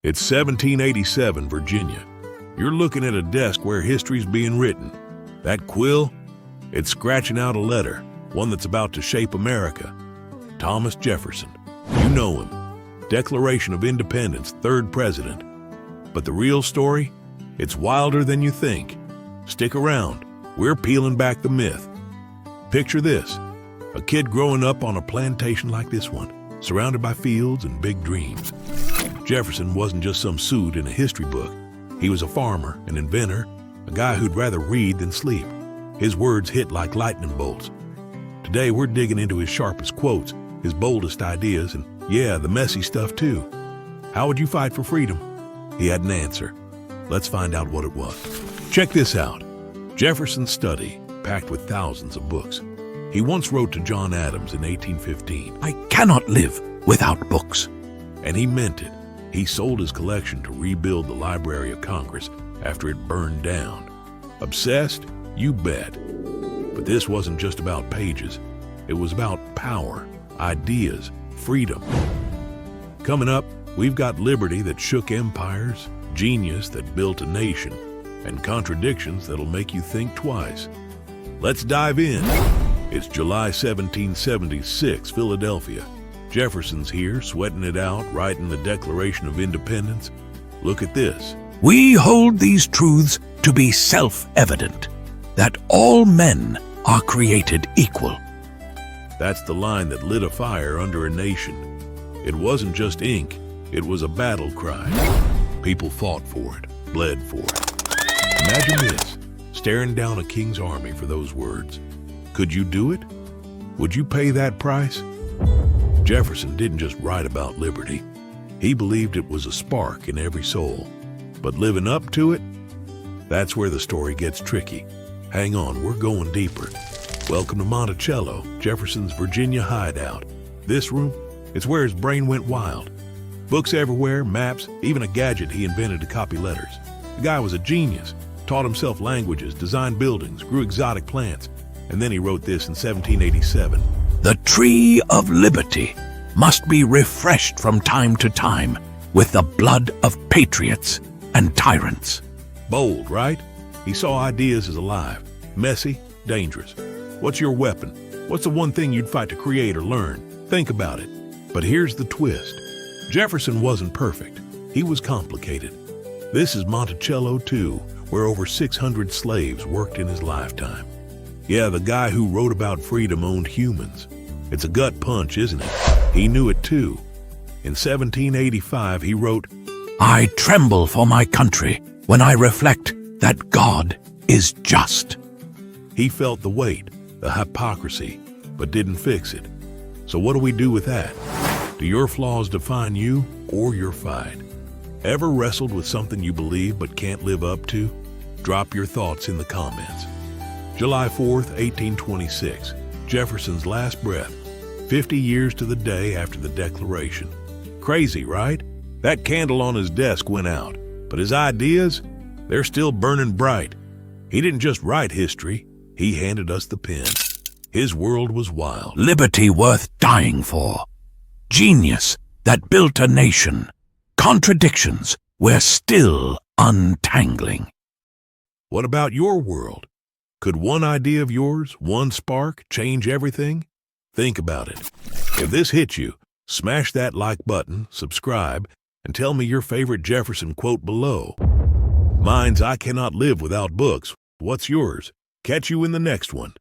It's 1787, Virginia. You're looking at a desk where history's being written. That quill, it's scratching out a letter, one that's about to shape America. Thomas Jefferson. You know him. Declaration of Independence, third president. But the real story? It's wilder than you think. Stick around. We're peeling back the myth. Picture this. A kid growing up on a plantation like this one, surrounded by fields and big dreams. Jefferson wasn't just some suit in a history book. He was a farmer, an inventor, a guy who'd rather read than sleep. His words hit like lightning bolts. Today, we're digging into his sharpest quotes, his boldest ideas, and yeah, the messy stuff too. How would you fight for freedom? He had an answer. Let's find out what it was. Check this out. Jefferson's study, packed with thousands of books. He once wrote to John Adams in 1815, "I cannot live without books." and he meant it. He sold his collection to rebuild the Library of Congress after it burned down. Obsessed? You bet. But this wasn't just about pages. It was about power, ideas, freedom. Coming up, we've got liberty that shook empires, genius that built a nation, and contradictions that'll make you think twice. Let's dive in. It's July 1776, Philadelphia. Jefferson's here, sweating it out, writing the Declaration of Independence. Look at this. "We hold these truths to be self-evident, that all men are created equal." That's the line that lit a fire under a nation. It wasn't just ink, it was a battle cry. People fought for it, bled for it. Imagine this, staring down a king's army for those words. Could you do it? Would you pay that price? Jefferson didn't just write about liberty. He believed it was a spark in every soul. But living up to it? That's where the story gets tricky. Hang on, we're going deeper. Welcome to Monticello, Jefferson's Virginia hideout. This room, it's where his brain went wild. Books everywhere, maps, even a gadget he invented to copy letters. The guy was a genius, taught himself languages, designed buildings, grew exotic plants, and then he wrote this in 1787. "The tree of liberty must be refreshed from time to time with the blood of patriots and tyrants." Bold, right? He saw ideas as alive, messy, dangerous. What's your weapon? What's the one thing you'd fight to create or learn? Think about it. But here's the twist. Jefferson wasn't perfect. He was complicated. This is Monticello, too, where over 600 slaves worked in his lifetime. Yeah, the guy who wrote about freedom owned humans. It's a gut punch, isn't it? He knew it too. In 1785, he wrote, "I tremble for my country when I reflect that God is just." He felt the weight, the hypocrisy, but didn't fix it. So what do we do with that? Do your flaws define you or your fight? Ever wrestled with something you believe but can't live up to? Drop your thoughts in the comments. July 4th, 1826, Jefferson's last breath, 50 years to the day after the Declaration. Crazy, right? That candle on his desk went out, but his ideas, they're still burning bright. He didn't just write history, he handed us the pen. His world was wild. Liberty worth dying for. Genius that built a nation. Contradictions we're still untangling. What about your world? Could one idea of yours, one spark, change everything? Think about it. If this hit you, smash that like button, subscribe, and tell me your favorite Jefferson quote below. Mine's "I cannot live without books." What's yours? Catch you in the next one.